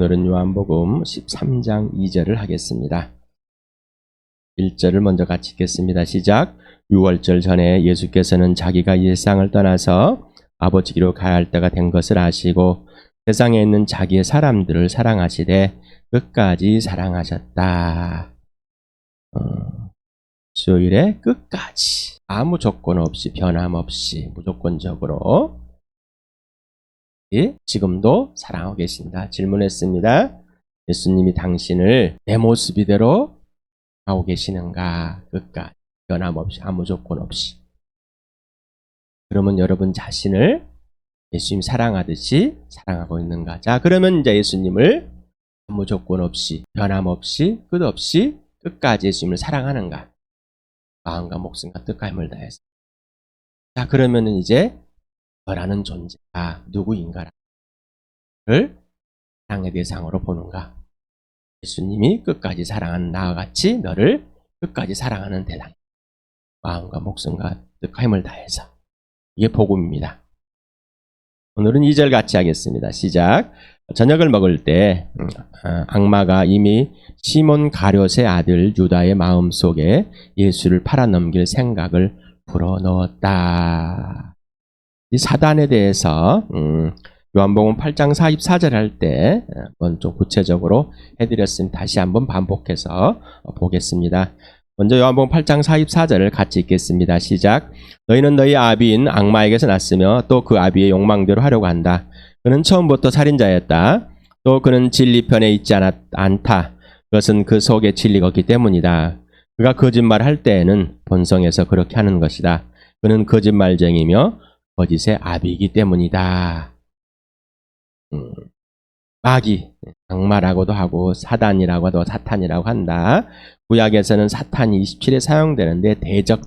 오늘은 요한복음 13장 2절을 하겠습니다. 1절을 먼저 같이 읽겠습니다. 시작. 6월절 전에 예수께서는 자기가 이 세상을 떠나서 아버지께로 가야 할 때가 된 것을 아시고 세상에 있는 자기의 사람들을 사랑하시되 끝까지 사랑하셨다. 수요일에 끝까지 아무 조건 없이 변함없이 무조건적으로 지금도 사랑하고 계신다. 질문했습니다. 예수님이 당신을 내 모습 이대로 하고 계시는가? 끝까지 변함없이 아무 조건 없이. 그러면 여러분 자신을 예수님 사랑하듯이 사랑하고 있는가? 자, 그러면 이제 예수님을 아무 조건 없이 변함없이 끝없이 끝까지 예수님을 사랑하는가? 마음과 목숨과 뜻과 힘을 다해서. 자, 그러면은 이제 너라는 존재가 누구인가를 사랑의 대상으로 보는가? 예수님이 끝까지 사랑하는 나와 같이 너를 끝까지 사랑하는 대상. 마음과 목숨과 뜻과 힘을 다해서. 이게 복음입니다. 오늘은 2절 같이 하겠습니다. 시작. 저녁을 먹을 때 악마가 이미 시몬 가룟의 아들 유다의 마음속에 예수를 팔아넘길 생각을 불어넣었다. 이 사단에 대해서 요한복음 8장 44절 할 때 한번 좀 구체적으로 해드렸으면 다시 한번 반복해서 보겠습니다. 먼저 요한복음 8장 44절을 같이 읽겠습니다. 시작. 너희는 너희 아비인 악마에게서 났으며 또 그 아비의 욕망대로 하려고 한다. 그는 처음부터 살인자였다. 또 그는 진리편에 있지 않다. 그것은 그 속에 진리가 없기 때문이다. 그가 거짓말을 할 때에는 본성에서 그렇게 하는 것이다. 그는 거짓말쟁이며 거짓의 아비이기 때문이다. 마귀, 악마라고도 하고 사단이라고도 하고 사탄이라고 한다. 구약에서는 사탄이 27에 사용되는데 대적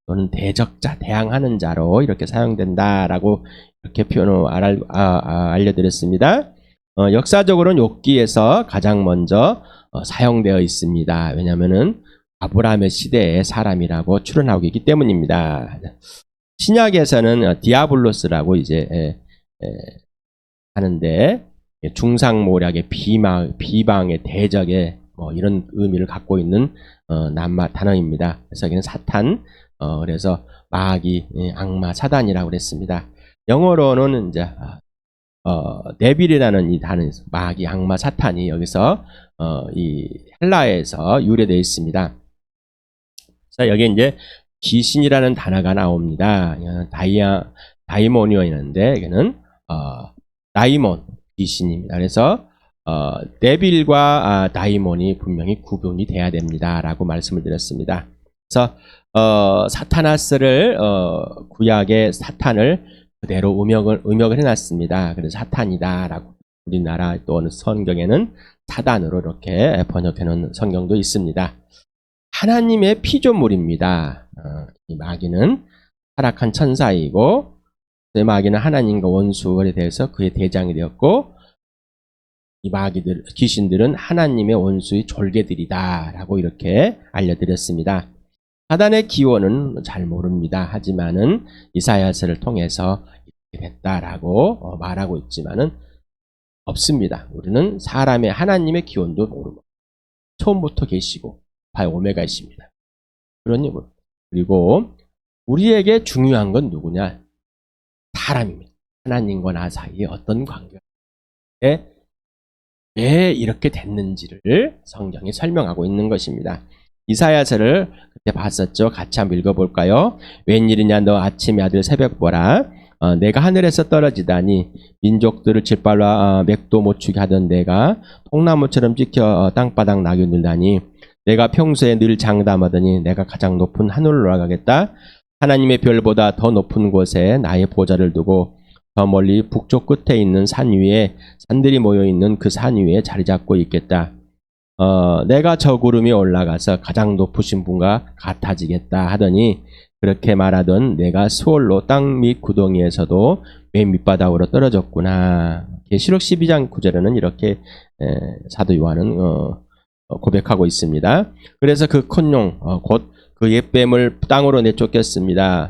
또는 대적자, 대항하는 자로 이렇게 사용된다라고 이렇게 표현을 알려드렸습니다. 역사적으로는 욥기에서 가장 먼저 사용되어 있습니다. 왜냐하면은 아브라함의 시대의 사람이라고 추론하고 있기 때문입니다. 신약에서는 디아블로스라고 이제 하는데 중상모략의 비방의 대적의 이런 의미를 갖고 있는 단어입니다. 그래서 여기는 사탄, 그래서 마귀, 악마, 사단이라고 그랬습니다. 영어로는 이제 데빌이라는 이 단어, 마귀, 악마, 사탄이 여기서 이 헬라에서 유래되어 있습니다. 자, 여기 이제 귀신이라는 단어가 나옵니다. 다이모니어였는데 여기는 다이몬 귀신입니다. 그래서 데빌과 다이몬이 분명히 구분이 돼야 됩니다라고 말씀을 드렸습니다. 그래서 사타나스를 구약의 사탄을 그대로 음역을 해놨습니다. 그래서 사탄이다라고 우리나라 또 성경에는 사단으로 이렇게 번역해놓은 성경도 있습니다. 하나님의 피조물입니다. 이 마귀는 타락한 천사이고 마귀는 하나님과 원수에 대해서 그의 대장이 되었고 이 마귀들, 귀신들은 하나님의 원수의 졸개들이다라고 이렇게 알려드렸습니다. 사단의 기원은 잘 모릅니다. 하지만은 이사야서를 통해서 이렇게 됐다라고 말하고 있지만은 없습니다. 우리는 사람의 하나님의 기원도 모르고 처음부터 계시고 바이 오메가이십니다. 그러니 그리고 우리에게 중요한 건 누구냐? 사람입니다. 하나님과 나 사이에 어떤 관계에 왜 이렇게 됐는지를 성경이 설명하고 있는 것입니다. 이사야서를 그때 봤었죠. 같이 한번 읽어볼까요? 웬일이냐 너 아침의 아들 새벽 보라. 내가 하늘에서 떨어지다니 민족들을 짓밟아 맥도 못 추게 하던 내가 통나무처럼 찍혀 땅바닥 낙이 늘다니 내가 평소에 늘 장담하더니 내가 가장 높은 하늘로 올라가겠다. 하나님의 별보다 더 높은 곳에 나의 보좌를 두고 더 멀리 북쪽 끝에 있는 산 위에 산들이 모여있는 그 산 위에 자리 잡고 있겠다. 내가 저 구름이 올라가서 가장 높으신 분과 같아지겠다 하더니 그렇게 말하던 내가 수월로 땅 밑 구덩이에서도 맨 밑바닥으로 떨어졌구나. 계시록 12장 9절에는 이렇게 사도 요한은 고백하고 있습니다. 그래서 그 큰 용 곧 그 옛뱀을 땅으로 내쫓겼습니다.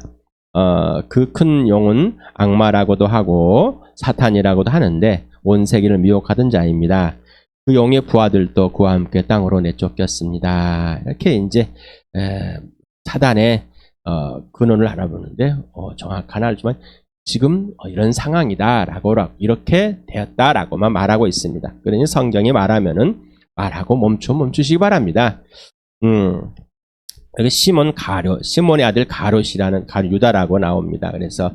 그 큰 용은 악마라고도 하고 사탄이라고도 하는데 온 세계를 미혹하던 자입니다. 그 용의 부하들도 그와 함께 땅으로 내쫓겼습니다. 이렇게 이제 사단의 근원을 알아보는데 정확한 알지만 지금 이런 상황이다라고 이렇게 되었다라고만 말하고 있습니다. 그러니 성경이 말하면은 말하고 멈추시기 바랍니다. 여기 시몬의 아들 가룟이라는 유다라고 나옵니다. 그래서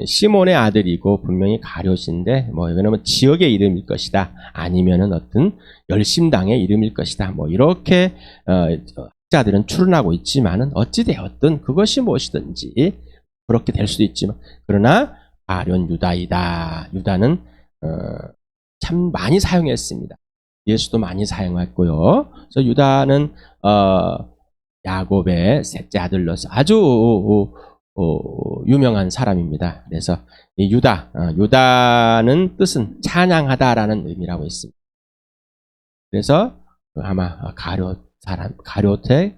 시몬의 아들이고 분명히 가룟인데 이거는 지역의 이름일 것이다. 아니면은 어떤 열심당의 이름일 것이다. 이렇게 학자들은 추론하고 있지만은 어찌 되었든 그것이 무엇이든지 그렇게 될 수도 있지만 그러나 가룟 유다이다. 유다는 참 많이 사용했습니다. 예수도 많이 사용했고요. 그래서 유다는 야곱의 셋째 아들로서 아주 유명한 사람입니다. 그래서 이 유다는 뜻은 찬양하다라는 의미라고 있습니다. 그래서 아마 가룟의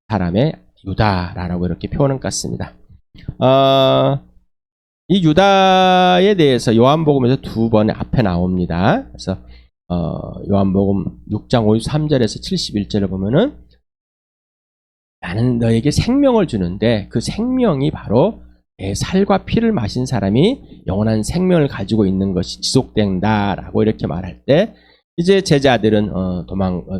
사람의 유다라고 이렇게 표현한 것 같습니다. 이 유다에 대해서 요한복음에서 두 번 앞에 나옵니다. 그래서 요한복음 6장 53절에서 71절을 보면은 나는 너에게 생명을 주는데 그 생명이 바로 내 살과 피를 마신 사람이 영원한 생명을 가지고 있는 것이 지속된다라고 이렇게 말할 때 이제 제자들은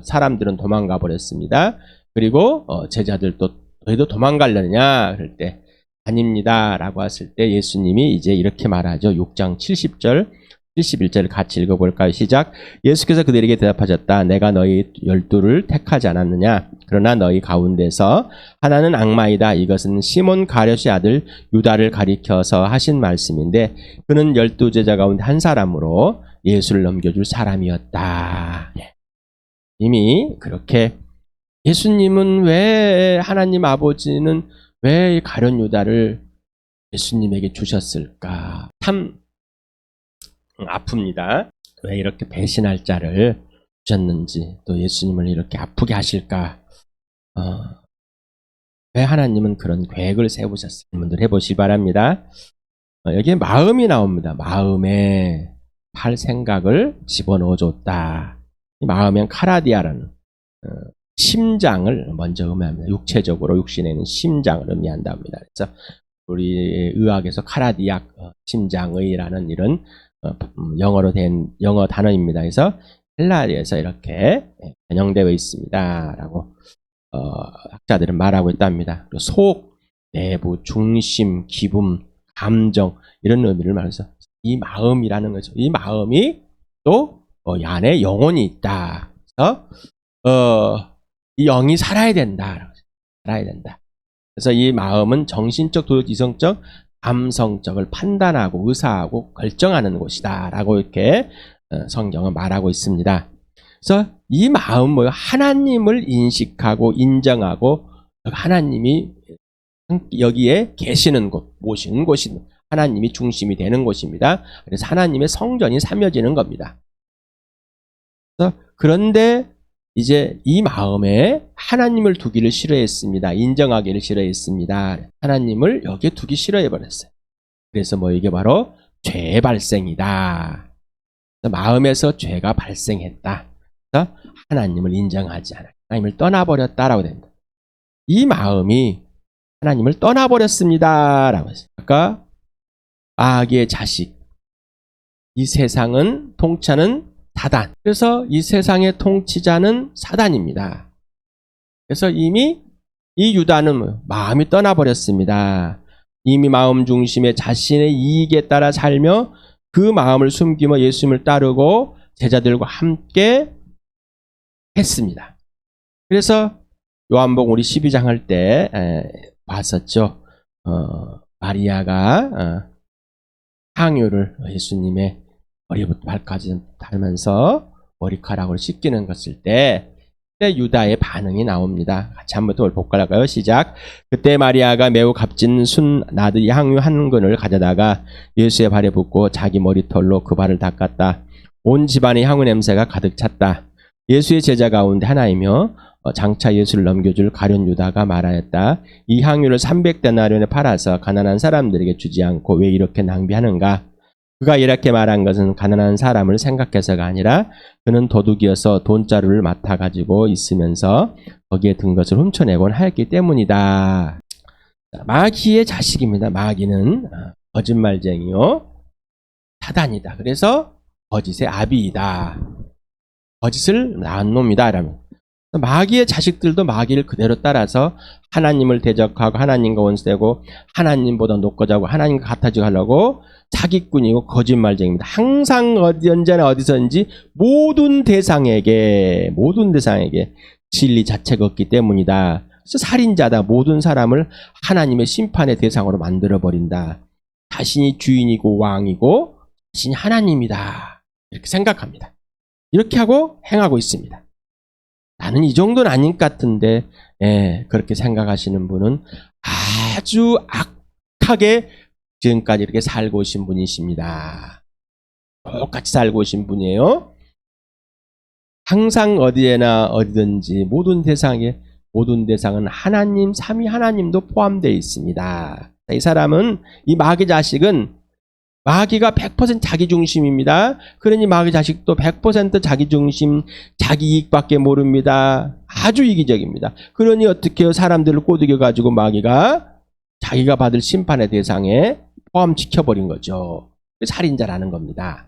사람들은 도망가 버렸습니다. 그리고 제자들도 너희도 도망가려느냐 그럴 때 아닙니다라고 했을 때 예수님이 이제 이렇게 말하죠. 6장 70절 71절을 같이 읽어볼까요? 시작. 예수께서 그들에게 대답하셨다. 내가 너희 12를 택하지 않았느냐? 그러나 너희 가운데서 하나는 악마이다. 이것은 시몬 가룟의 아들 유다를 가리켜서 하신 말씀인데 그는 12제자 가운데 한 사람으로 예수를 넘겨줄 사람이었다. 이미 그렇게 예수님은 왜 하나님 아버지는 왜 가룟 유다를 예수님에게 주셨을까? 참 아픕니다. 왜 이렇게 배신할 자를 주셨는지 또 예수님을 이렇게 아프게 하실까? 왜 하나님은 그런 계획을 세우셨을까? 여러분들 해보시기 바랍니다. 여기에 마음이 나옵니다. 마음에 할 생각을 집어넣어줬다. 이 마음엔 카라디아라는 심장을 먼저 의미합니다. 육체적으로 육신에 있는 심장을 의미한다 합니다. 그래서 우리 의학에서 카라디악 심장의라는 이런 영어 단어입니다. 그래서 헬라어에서 이렇게 변형되어 있습니다라고 학자들은 말하고 있답니다. 그리고 속, 내부, 중심, 기분, 감정 이런 의미를 말해서 이 마음이라는 거죠. 이 마음이 또 이 안에 영혼이 있다. 그래서 이 영이 살아야 된다. 살아야 된다. 그래서 이 마음은 정신적, 도덕, 이성적, 감성적을 판단하고 의사하고 결정하는 곳이다 라고 이렇게 성경은 말하고 있습니다. 그래서 이 마음 하나님을 인식하고 인정하고 하나님이 여기에 계시는 곳, 모시는 곳이 하나님이 중심이 되는 곳입니다. 그래서 하나님의 성전이 삼여지는 겁니다. 그런데 이제 이 마음에 하나님을 두기를 싫어했습니다. 인정하기를 싫어했습니다. 하나님을 여기에 두기 싫어해버렸어요. 그래서 이게 바로 죄의 발생이다. 마음에서 죄가 발생했다. 그래서 하나님을 인정하지 않아. 하나님을 떠나버렸다라고 된다. 이 마음이 하나님을 떠나버렸습니다. 라고 했어요. 아까 마귀의 자식. 이 세상은 통치하는 사단. 그래서 이 세상의 통치자는 사단입니다. 그래서 이미 이 유다는 마음이 떠나버렸습니다. 이미 마음 중심에 자신의 이익에 따라 살며 그 마음을 숨기며 예수님을 따르고 제자들과 함께 했습니다. 그래서 요한복음 우리 12장 할 때 봤었죠. 마리아가 향유를 예수님의 머리부터 발까지 달면서 머리카락으로 씻기는 것을 때 유다의 반응이 나옵니다. 같이 한번 또 볼까요? 시작. 그때 마리아가 매우 값진 순 나드 향유 한 근을 가져다가 예수의 발에 붓고 자기 머리털로 그 발을 닦았다. 온 집안의 향유 냄새가 가득 찼다. 예수의 제자 가운데 하나이며 장차 예수를 넘겨줄 가룟 유다가 말하였다. 이 향유를 300데나리온에 팔아서 가난한 사람들에게 주지 않고 왜 이렇게 낭비하는가? 그가 이렇게 말한 것은 가난한 사람을 생각해서가 아니라 그는 도둑이어서 돈자루를 맡아가지고 있으면서 거기에 든 것을 훔쳐내곤 하였기 때문이다. 마귀의 자식입니다. 마귀는 거짓말쟁이요, 사단이다. 그래서 거짓의 아비이다. 거짓을 낳은 놈이다. 라면 마귀의 자식들도 마귀를 그대로 따라서 하나님을 대적하고 하나님과 원수되고 하나님보다 높고자고 하나님과 같아지고 하려고 사기꾼이고 거짓말쟁이입니다. 항상 언제나 어디서든지 모든 대상에게 진리 자체가 없기 때문이다. 그래서 살인자다. 모든 사람을 하나님의 심판의 대상으로 만들어버린다. 자신이 주인이고 왕이고 자신이 하나님이다. 이렇게 생각합니다. 이렇게 하고 행하고 있습니다. 나는 이 정도는 아닌 것 같은데, 그렇게 생각하시는 분은 아주 악하게 지금까지 이렇게 살고 오신 분이십니다. 똑같이 살고 오신 분이에요. 항상 어디에나 어디든지 모든 대상은 하나님, 삼위 하나님도 포함되어 있습니다. 이 사람은, 이 마귀 자식은 마귀가 100% 자기중심입니다. 그러니 마귀 자식도 100% 자기중심, 자기이익밖에 모릅니다. 아주 이기적입니다. 그러니 어떻게 해요? 사람들을 꼬드겨가지고 마귀가 자기가 받을 심판의 대상에 포함시켜버린 거죠. 살인자라는 겁니다.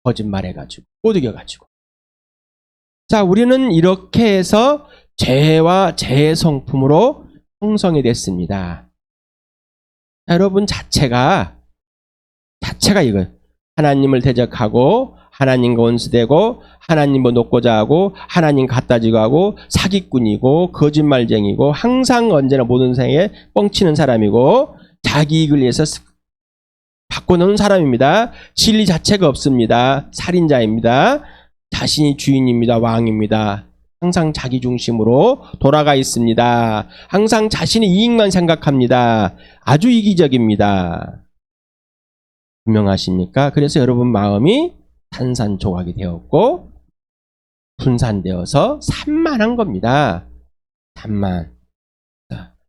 거짓말해가지고, 꼬드겨가지고. 자, 우리는 이렇게 해서 죄와 죄의 성품으로 형성이 됐습니다. 자, 여러분 자체가 이거예요. 하나님을 대적하고 하나님과 원수되고 하나님을 높고자 하고 하나님 갖다지고 하고 사기꾼이고 거짓말쟁이고 항상 언제나 모든 생에 뻥치는 사람이고 자기 이익을 위해서 바꿔놓은 사람입니다. 진리 자체가 없습니다. 살인자입니다. 자신이 주인입니다. 왕입니다. 항상 자기 중심으로 돌아가 있습니다. 항상 자신의 이익만 생각합니다. 아주 이기적입니다. 분명하십니까? 그래서 여러분 마음이 산산조각이 되었고 분산되어서 산만한 겁니다. 산만.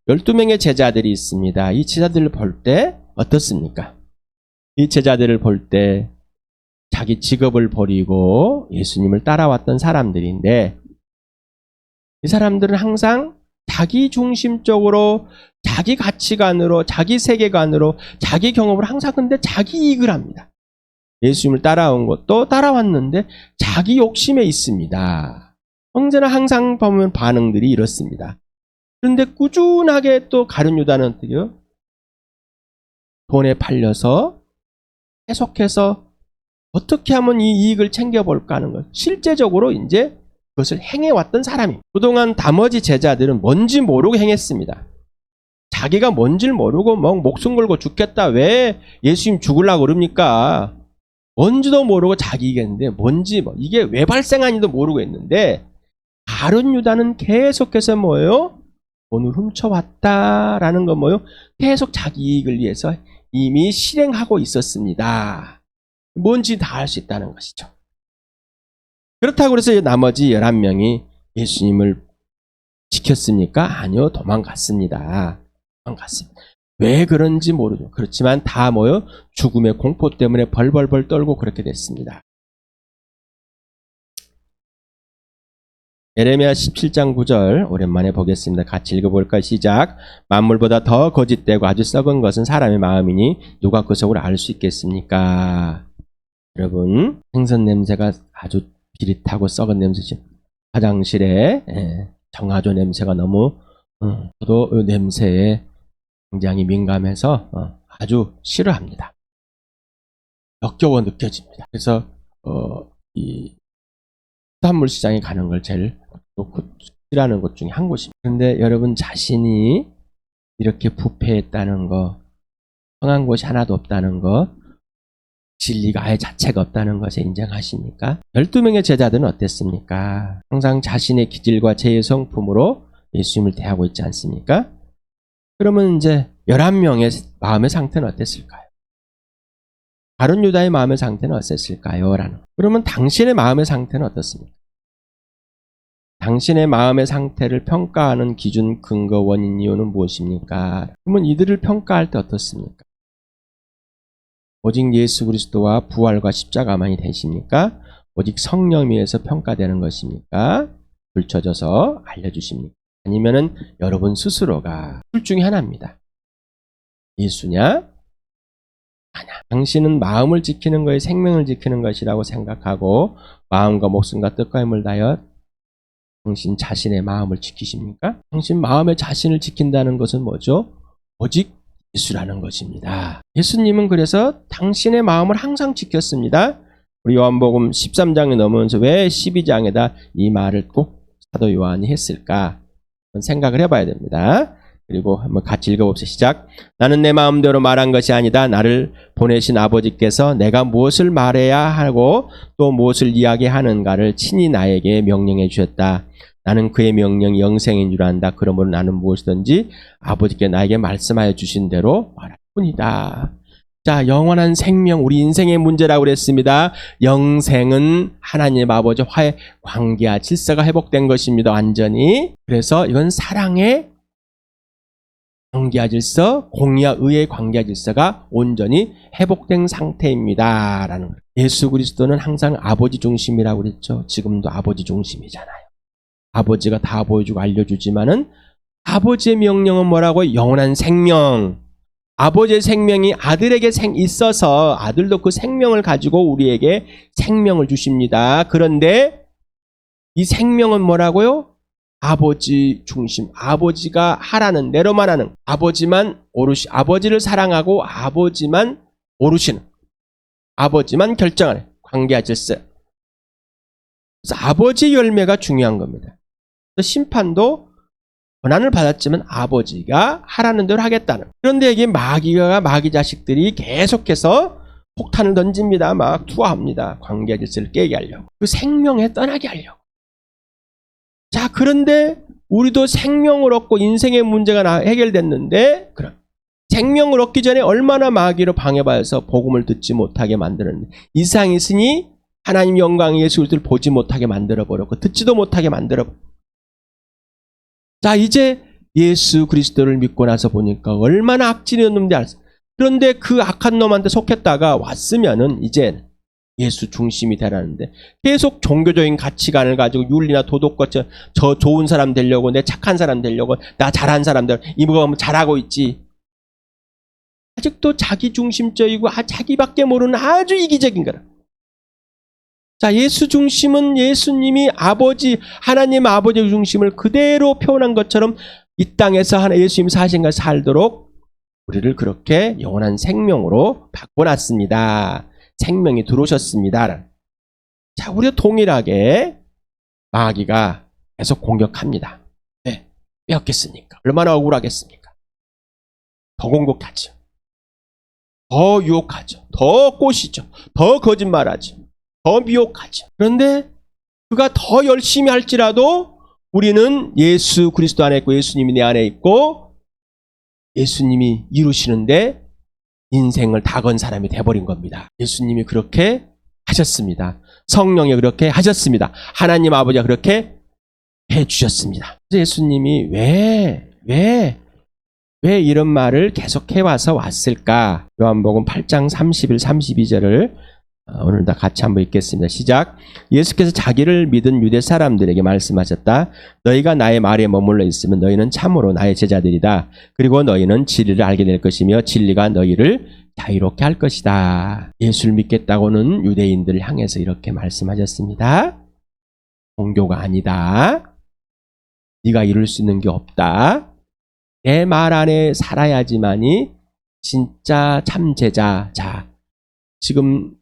12명의 제자들이 있습니다. 이 제자들을 볼 때 어떻습니까? 이 제자들을 볼 때 자기 직업을 버리고 예수님을 따라왔던 사람들인데 이 사람들은 항상 자기 중심적으로 자기 가치관으로 자기 세계관으로 자기 경험으로 항상 근데 자기 이익을 합니다. 예수님을 따라온 것도 따라왔는데 자기 욕심에 있습니다. 언제나 항상 보면 반응들이 이렇습니다. 그런데 꾸준하게 또 가룟 유다는 어떻게요? 돈에 팔려서 계속해서 어떻게 하면 이 이익을 챙겨볼까 하는 것. 실제적으로 이제 그것을 행해왔던 사람입니다. 그동안 나머지 제자들은 뭔지 모르고 행했습니다. 자기가 뭔지를 모르고 뭐 목숨 걸고 죽겠다. 왜 예수님 죽으려고 그럽니까? 뭔지도 모르고 자기 이겼는데 뭔지 이게 왜 발생하는지도 모르고 했는데 가룟 유다는 계속해서 뭐예요? 돈을 훔쳐왔다라는 건 뭐예요? 계속 자기 이익을 위해서 이미 실행하고 있었습니다. 뭔지 다 알 수 있다는 것이죠. 그렇다고 해서 나머지 11명이 예수님을 지켰습니까? 아니요. 도망갔습니다. 왜 그런지 모르죠. 그렇지만 다 뭐요? 죽음의 공포 때문에 벌벌벌 떨고 그렇게 됐습니다. 예레미야 17장 9절 오랜만에 보겠습니다. 같이 읽어볼까요? 시작. 만물보다 더 거짓되고 아주 썩은 것은 사람의 마음이니 누가 그 속을 알 수 있겠습니까? 여러분, 생선 냄새가 아주 비릿하고 썩은 냄새죠. 화장실에 정화조 냄새가 너무 저도 이 냄새에 굉장히 민감해서 아주 싫어합니다. 역겨워 느껴집니다. 그래서 이 수산물 시장에 가는 걸 제일 싫어하는 곳 중에 한 곳입니다. 그런데 여러분 자신이 이렇게 부패했다는 거, 성한 곳이 하나도 없다는 것, 진리가 아예 자체가 없다는 것에 인정하십니까? 12명의 제자들은 어땠습니까? 항상 자신의 기질과 죄의 성품으로 예수님을 대하고 있지 않습니까? 그러면 이제 11명의 마음의 상태는 어땠을까요? 가룟 유다의 마음의 상태는 어땠을까요? 그러면 당신의 마음의 상태는 어떻습니까? 당신의 마음의 상태를 평가하는 기준, 근거, 원인, 이유는 무엇입니까? 그러면 이들을 평가할 때 어떻습니까? 오직 예수 그리스도와 부활과 십자가만이 되십니까? 오직 성령에 의해서 평가되는 것입니까? 불쳐져서 알려주십니까? 아니면은 여러분 스스로가 둘 중에 하나입니다. 예수냐? 하나. 당신은 마음을 지키는 것이 생명을 지키는 것이라고 생각하고 마음과 목숨과 뜻과 힘을 다하여 당신 자신의 마음을 지키십니까? 당신 마음의 자신을 지킨다는 것은 뭐죠? 오직 예수라는 것입니다. 예수님은 그래서 당신의 마음을 항상 지켰습니다. 우리 요한복음 13장에 넘으면서 왜 12장에다 이 말을 꼭 사도 요한이 했을까? 생각을 해봐야 됩니다. 그리고 한번 같이 읽어봅시다. 시작. 나는 내 마음대로 말한 것이 아니다. 나를 보내신 아버지께서 내가 무엇을 말해야 하고 또 무엇을 이야기하는가를 친히 나에게 명령해 주셨다. 나는 그의 명령이 영생인 줄 안다. 그러므로 나는 무엇이든지 아버지께 나에게 말씀하여 주신 대로 말할 뿐이다. 자, 영원한 생명, 우리 인생의 문제라고 그랬습니다. 영생은 하나님 아버지와의 관계와 질서가 회복된 것입니다. 완전히. 그래서 이건 사랑의 관계와 질서, 공의와 의의 관계와 질서가 온전히 회복된 상태입니다. 라는 거예요. 예수 그리스도는 항상 아버지 중심이라고 그랬죠. 지금도 아버지 중심이잖아요. 아버지가 다 보여주고 알려주지만은 아버지의 명령은 뭐라고? 영원한 생명. 아버지의 생명이 아들에게 있어서 아들도 그 생명을 가지고 우리에게 생명을 주십니다. 그런데 이 생명은 뭐라고요? 아버지 중심, 아버지가 하라는 대로만 하는, 아버지를 사랑하고 아버지만 오르시는, 아버지만 결정하는 관계와 질서. 그래서 아버지 열매가 중요한 겁니다. 심판도 권한을 받았지만 아버지가 하라는 대로 하겠다는. 그런데 여기 마귀 자식들이 계속해서 폭탄을 던집니다. 막 투하합니다. 관계 질서를 깨게 하려고. 그 생명에 떠나게 하려고. 자, 그런데 우리도 생명을 얻고 인생의 문제가 해결됐는데, 그럼 생명을 얻기 전에 얼마나 마귀로 방해받아서 복음을 듣지 못하게 만드는데, 이상이 있으니 하나님 영광의 예수 그리스도를 보지 못하게 만들어버렸고 듣지도 못하게 만들어버렸고. 자, 이제 예수 그리스도를 믿고 나서 보니까 얼마나 악질이었는지 알았어요. 그런데 그 악한 놈한테 속했다가 왔으면은 이제 예수 중심이 되라는데 계속 종교적인 가치관을 가지고 윤리나 도덕과 저 좋은 사람 되려고, 내 착한 사람 되려고, 나 잘한 사람들 이거 잘하고 있지. 아직도 자기 중심적이고 자기밖에 모르는 아주 이기적인 거라. 자, 예수 중심은 예수님이 하나님 아버지 중심을 그대로 표현한 것처럼 이 땅에서 예수님 사신과 살도록 우리를 그렇게 영원한 생명으로 바꿔놨습니다. 생명이 들어오셨습니다. 자, 우리가 동일하게 마귀가 계속 공격합니다. 네, 빼앗겠습니까? 얼마나 억울하겠습니까? 더 공격하죠. 더 유혹하죠. 더 꼬시죠. 더 거짓말하죠. 더 미혹하죠. 그런데 그가 더 열심히 할지라도 우리는 예수 그리스도 안에 있고 예수님이 내 안에 있고 예수님이 이루시는데 인생을 다 건 사람이 돼버린 겁니다. 예수님이 그렇게 하셨습니다. 성령이 그렇게 하셨습니다. 하나님 아버지가 그렇게 해주셨습니다. 그래서 예수님이 왜 이런 말을 계속 해와서 왔을까? 요한복음 8장 31, 32절을 오늘 다 같이 한번 읽겠습니다. 시작. 예수께서 자기를 믿은 유대 사람들에게 말씀하셨다. 너희가 나의 말에 머물러 있으면 너희는 참으로 나의 제자들이다. 그리고 너희는 진리를 알게 될 것이며 진리가 너희를 자유롭게 할 것이다. 예수를 믿겠다고는 유대인들을 향해서 이렇게 말씀하셨습니다. 종교가 아니다. 네가 이룰 수 있는 게 없다. 내 말 안에 살아야지만이 진짜 참 제자. 자, 지금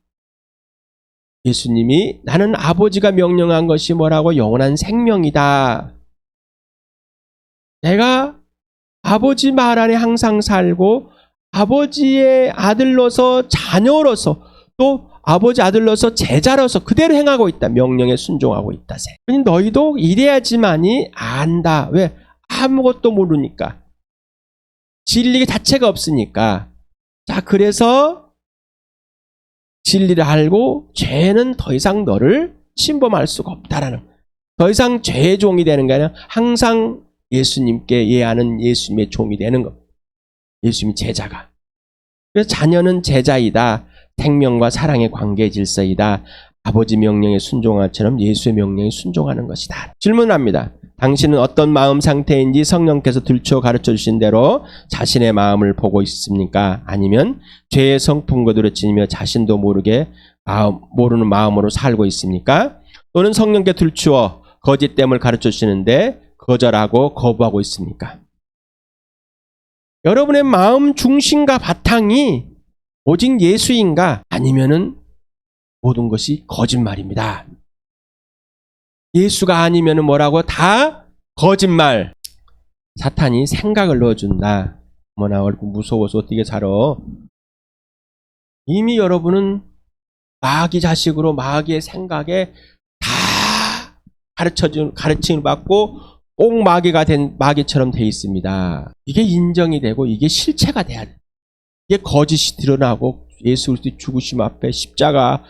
예수님이 나는 아버지가 명령한 것이 뭐라고? 영원한 생명이다. 내가 아버지 말 안에 항상 살고 아버지의 아들로서 자녀로서 또 아버지 아들로서 제자로서 그대로 행하고 있다. 명령에 순종하고 있다. 너희도 이래야지만이 안다. 왜? 아무것도 모르니까. 진리 자체가 없으니까. 자, 그래서 진리를 알고 죄는 더 이상 너를 침범할 수가 없다라는 더 이상 죄의 종이 되는 게 아니라 항상 예수님께 예하는 예수님의 종이 되는 겁니다. 예수님의 제자가. 그래서 자녀는 제자이다. 생명과 사랑의 관계 질서이다. 아버지 명령에 순종한 것처럼 예수의 명령에 순종하는 것이다. 질문합니다. 당신은 어떤 마음 상태인지 성령께서 들추어 가르쳐 주신 대로 자신의 마음을 보고 있습니까? 아니면 죄의 성품과 지니며 자신도 모르는 마음으로 살고 있습니까? 또는 성령께 들추어 거짓됨을 가르쳐 주시는데 거절하고 거부하고 있습니까? 여러분의 마음 중심과 바탕이 오직 예수인가? 아니면은 모든 것이 거짓말입니다. 예수가 아니면은 뭐라고? 다 거짓말. 사탄이 생각을 넣어준다. 어머나 얼굴 무서워서 어떻게 살아? 이미 여러분은 마귀 자식으로 마귀의 생각에 다 가르침을 받고 꼭 마귀처럼 돼 있습니다. 이게 인정이 되고 이게 실체가 돼야 돼. 이게 거짓이 드러나고 예수 그리스도의 죽으심 앞에 십자가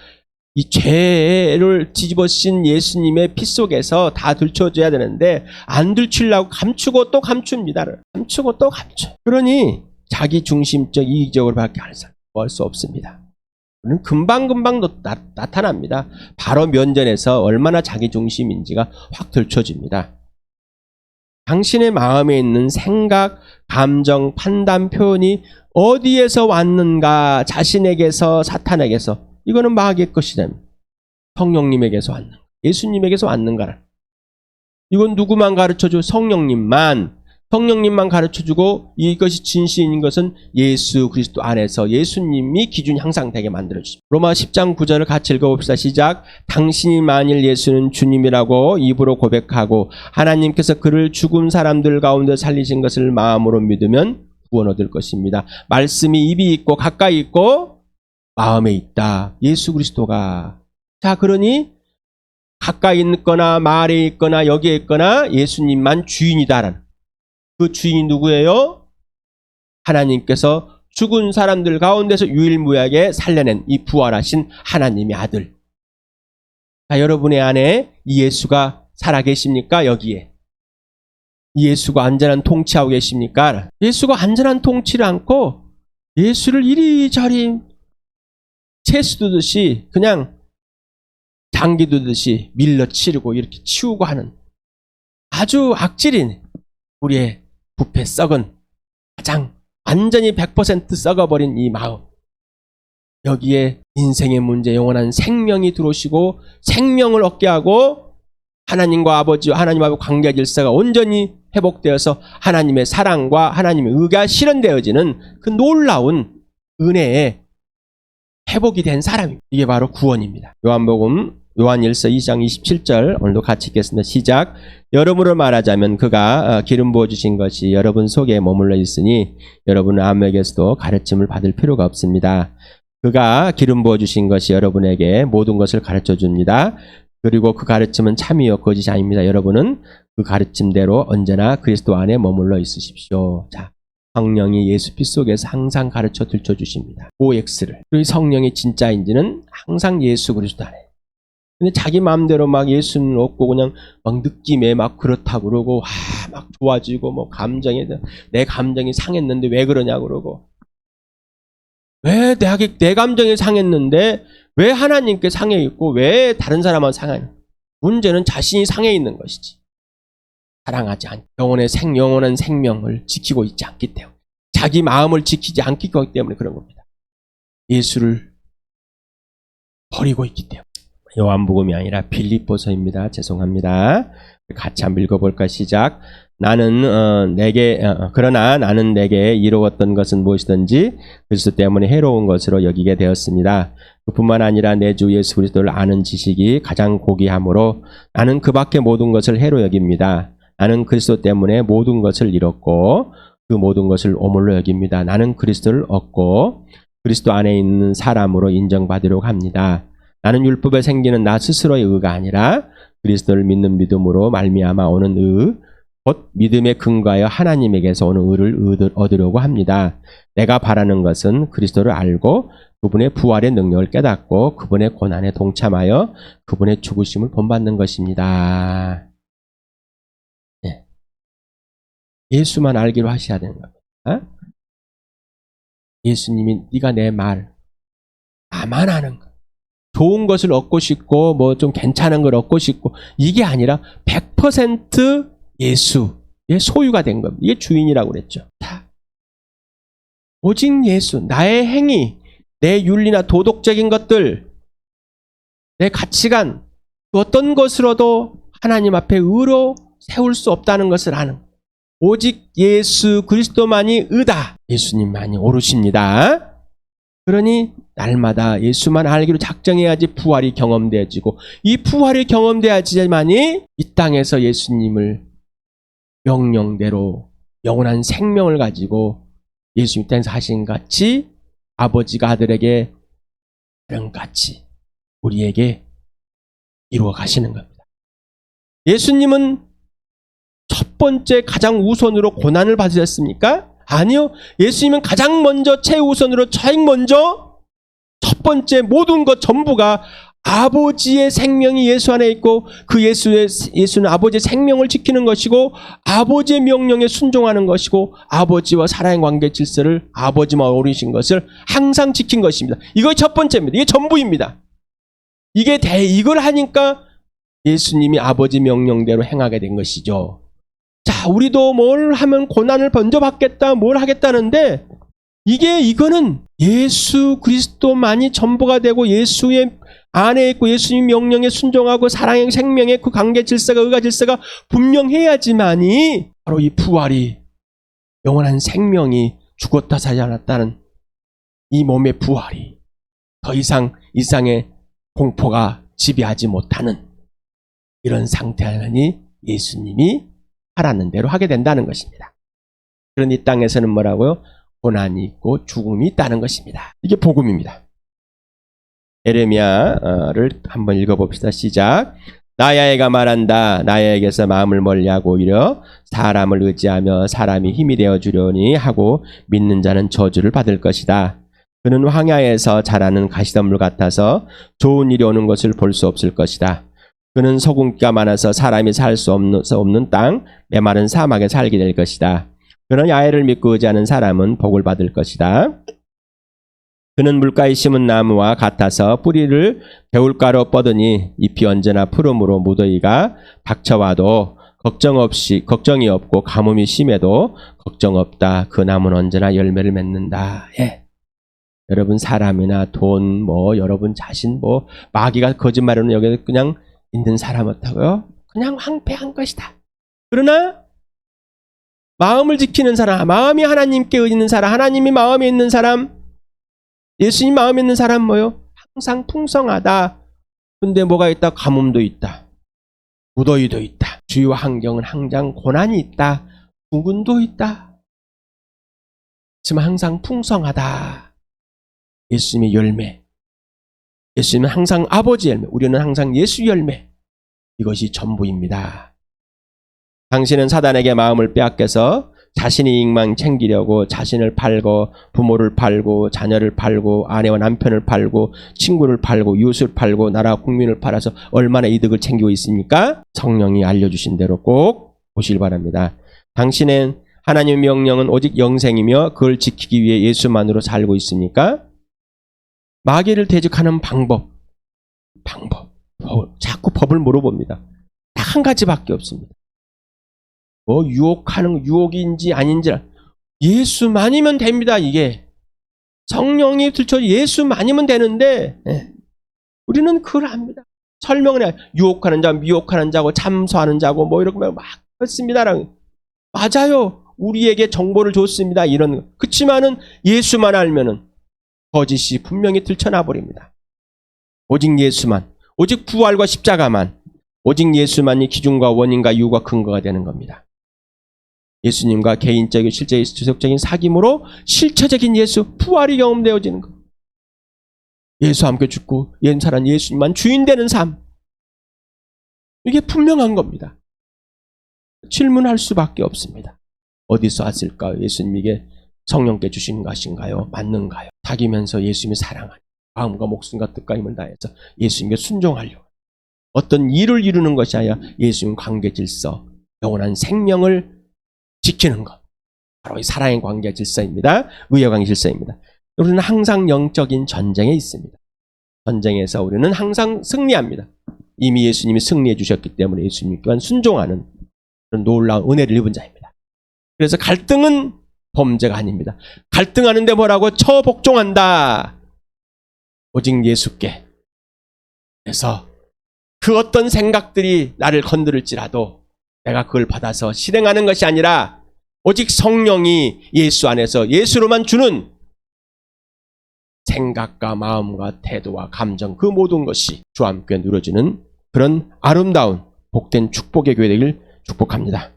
이 죄를 뒤집어쓰신 예수님의 피 속에서 다 들춰줘야 되는데 안 들추려고 감추고 또 감춥니다. 감추고 또 감춰. 그러니 자기 중심적 이기적으로밖에 할 수 없습니다. 금방금방 나타납니다. 바로 면전에서 얼마나 자기 중심인지가 확 들춰집니다. 당신의 마음에 있는 생각, 감정, 판단, 표현이 어디에서 왔는가? 자신에게서, 사탄에게서. 이거는 마귀의 것이 됩니다. 성령님에게서 왔는가? 예수님에게서 왔는가? 이건 누구만 가르쳐줘? 성령님만 가르쳐주고 이것이 진실인 것은 예수 그리스도 안에서 예수님이 기준 향상되게 만들어주십니다. 로마 10장 9절을 같이 읽어봅시다. 시작. 당신이 만일 예수는 주님이라고 입으로 고백하고 하나님께서 그를 죽은 사람들 가운데 살리신 것을 마음으로 믿으면 구원 얻을 것입니다. 말씀이 입이 있고 가까이 있고 마음에 있다. 예수 그리스도가. 자, 그러니 가까이 있거나 말에 있거나 여기에 있거나 예수님만 주인이다라는. 그 주인이 누구예요? 하나님께서 죽은 사람들 가운데서 유일무이하게 살려낸 이 부활하신 하나님의 아들. 자, 여러분의 안에 이 예수가 살아계십니까? 여기에. 이 예수가 완전한 통치하고 계십니까? 예수가 완전한 통치를 않고 예수를 이리저리 채수 두듯이 그냥 장기 두듯이 밀어치르고 이렇게 치우고 하는 아주 악질인 우리의 부패 썩은 가장 완전히 100% 썩어버린 이 마음. 여기에 인생의 문제, 영원한 생명이 들어오시고 생명을 얻게 하고 하나님과 아버지와 하나님하고 관계 질서가 온전히 회복되어서 하나님의 사랑과 하나님의 의가 실현되어지는 그 놀라운 은혜의 회복이 된 사람입니다. 이게 바로 구원입니다. 요한일서 2장 27절 오늘도 같이 읽겠습니다. 시작. 여러분으로 말하자면 그가 기름 부어주신 것이 여러분 속에 머물러 있으니 여러분은 아무에게서도 가르침을 받을 필요가 없습니다. 그가 기름 부어주신 것이 여러분에게 모든 것을 가르쳐줍니다. 그리고 그 가르침은 참이요 거짓이 아닙니다. 여러분은 그 가르침대로 언제나 그리스도 안에 머물러 있으십시오. 자, 성령이 예수 피 속에서 항상 가르쳐 들춰주십니다. OX를. 그리고 성령이 진짜인지는 항상 예수 그리스도 안에. 근데 자기 마음대로 막 예수는 없고 그냥 막 느낌에 막 그렇다고 그러고 막 좋아지고 뭐 내 감정이 상했는데 왜 그러냐고 그러고 왜 내 감정이 상했는데 왜 하나님께 상해 있고 왜 다른 사람은 상해 있는 문제는 자신이 상해 있는 것이지. 사랑하지 않고 영원한 생명을 지키고 있지 않기 때문에 자기 마음을 지키지 않기 때문에 그런 겁니다. 예수를 버리고 있기 때문에. 요한복음이 아니라 빌립보서입니다. 죄송합니다. 같이 한번 읽어볼까? 시작. 그러나 나는 내게 이루었던 것은 무엇이든지 그리스도 때문에 해로운 것으로 여기게 되었습니다. 그뿐만 아니라 내 주 예수 그리스도를 아는 지식이 가장 고귀하므로 나는 그 밖의 모든 것을 해로 여깁니다. 나는 그리스도 때문에 모든 것을 잃었고 그 모든 것을 오물로 여깁니다. 나는 그리스도를 얻고 그리스도 안에 있는 사람으로 인정받으려고 합니다. 나는 율법에 생기는 나 스스로의 의가 아니라 그리스도를 믿는 믿음으로 말미암아 오는 의, 곧 믿음에 근거하여 하나님에게서 오는 의를 얻으려고 합니다. 내가 바라는 것은 그리스도를 알고 그분의 부활의 능력을 깨닫고 그분의 고난에 동참하여 그분의 죽으심을 본받는 것입니다. 네. 예수만 알기로 하셔야 되는 겁니다. 예수님이 네가 내 말 나만 아는 것, 좋은 것을 얻고 싶고 뭐 좀 괜찮은 걸 얻고 싶고 이게 아니라 100% 예수의 소유가 된 겁니다. 이게 주인이라고 그랬죠. 다. 오직 예수, 나의 행위, 내 윤리나 도덕적인 것들, 내 가치관, 어떤 것으로도 하나님 앞에 의로 세울 수 없다는 것을 아는 거예요. 오직 예수 그리스도만이 의다. 예수님만이 옳으십니다. 그러니 날마다 예수만 알기로 작정해야지 부활이 경험되어지고 이 부활이 경험되어야지만이 이 땅에서 예수님을 명령대로 영원한 생명을 가지고 예수님 땅에서 하신 같이 아버지가 아들에게 그런 같이 우리에게 이루어 가시는 겁니다. 예수님은 첫 번째 가장 우선으로 고난을 받으셨습니까? 아니요. 예수님은 가장 먼저 최우선으로 제일 먼저 첫 번째 모든 것 전부가 아버지의 생명이 예수 안에 있고 그 예수는 아버지의 생명을 지키는 것이고 아버지의 명령에 순종하는 것이고 아버지와 사랑의 관계 질서를 아버지만 어리신 것을 항상 지킨 것입니다. 이것이 첫 번째입니다. 이게 전부입니다. 이걸 하니까 예수님이 아버지 명령대로 행하게 된 것이죠. 자, 우리도 뭘 하면 고난을 먼저 받겠다, 뭘 하겠다는데 이거는 예수 그리스도만이 전부가 되고 예수의 안에 있고 예수님 명령에 순종하고 사랑의 생명의 그 관계 질서가 의가 질서가 분명해야지만이 바로 이 부활이 영원한 생명이 죽었다 살아났다는 이 몸의 부활이 더 이상 이상의 공포가 지배하지 못하는 이런 상태하니 예수님이 하라는 대로 하게 된다는 것입니다. 그런데 이 땅에서는 뭐라고요? 고난이 있고 죽음이 있다는 것입니다. 이게 복음입니다. 에레미야를 한번 읽어봅시다. 시작. 나야에가 말한다. 나야에게서 마음을 멀리하고 오히려 사람을 의지하며 사람이 힘이 되어주려니 하고 믿는 자는 저주를 받을 것이다. 그는 황야에서 자라는 가시덤불 같아서 좋은 일이 오는 것을 볼 수 없을 것이다. 그는 소금기가 많아서 사람이 살 수 없는 땅, 메마른 사막에 살게 될 것이다. 그는 야훼를 믿고 의지하는 사람은 복을 받을 것이다. 그는 물가에 심은 나무와 같아서 뿌리를 개울가로 뻗으니 잎이 언제나 푸름으로 무더위가 닥쳐와도 걱정이 없고 가뭄이 심해도 걱정 없다. 그 나무는 언제나 열매를 맺는다. 예. 여러분 사람이나 돈, 여러분 자신, 마귀가 거짓말하는 여기서 그냥 있는 사람 어떻고요? 그냥 황폐한 것이다. 그러나 마음을 지키는 사람, 마음이 하나님께 있는 사람, 하나님이 마음에 있는 사람, 예수님 마음에 있는 사람 뭐요? 항상 풍성하다. 근데 뭐가 있다? 가뭄도 있다. 무더위도 있다. 주요 환경은 항상 고난이 있다. 죽음도 있다. 하지만 항상 풍성하다. 예수님의 열매. 예수님은 항상 아버지 열매. 우리는 항상 예수 열매. 이것이 전부입니다. 당신은 사단에게 마음을 빼앗겨서 자신의 이익만 챙기려고 자신을 팔고 부모를 팔고 자녀를 팔고 아내와 남편을 팔고 친구를 팔고 이웃을 팔고 나라 국민을 팔아서 얼마나 이득을 챙기고 있습니까? 성령이 알려주신 대로 꼭 보시길 바랍니다. 당신은 하나님의 명령은 오직 영생이며 그걸 지키기 위해 예수만으로 살고 있습니까? 마귀를 대적하는 방법. 자꾸 법을 물어봅니다. 딱 한 가지밖에 없습니다. 유혹인지 아닌지 예수만이면 됩니다. 이게 성령이 들쳐 예수만이면 되는데 우리는 그걸 합니다. 설명을 해요. 유혹하는 자, 미혹하는 자고 참소하는 자고 이렇게 막 했습니다. 맞아요. 우리에게 정보를 줬습니다. 이런 거. 그렇지만은 예수만 알면은 거짓이 분명히 들춰나 버립니다. 오직 예수만, 오직 부활과 십자가만, 오직 예수만이 기준과 원인과 이유가 근거가 되는 겁니다. 예수님과 개인적인 실제 지속적인 사귐으로 실체적인 예수, 부활이 경험되어지는 것. 예수와 함께 죽고 옛사람 예수님만 주인 되는 삶. 이게 분명한 겁니다. 질문할 수밖에 없습니다. 어디서 왔을까요? 예수님에게 성령께 주신 것인가요? 맞는가요? 사귀면서 예수님이 사랑하니 마음과 목숨과 뜻과 힘을 다해서 예수님께 순종하려고 어떤 일을 이루는 것이 아니라 예수님 관계 질서, 영원한 생명을 지키는 것, 바로 이 사랑의 관계 질서입니다. 의의 관계 질서입니다. 우리는 항상 영적인 전쟁에 있습니다. 전쟁에서 우리는 항상 승리합니다. 이미 예수님이 승리해 주셨기 때문에 예수님께 순종하는 그런 놀라운 은혜를 입은 자입니다. 그래서 갈등은 범죄가 아닙니다. 갈등하는데 뭐라고? 처복종한다. 오직 예수께. 그래서 그 어떤 생각들이 나를 건드릴지라도 내가 그걸 받아서 실행하는 것이 아니라 오직 성령이 예수 안에서 예수로만 주는 생각과 마음과 태도와 감정 그 모든 것이 주와 함께 누려지는 그런 아름다운 복된 축복의 교회 되길 축복합니다.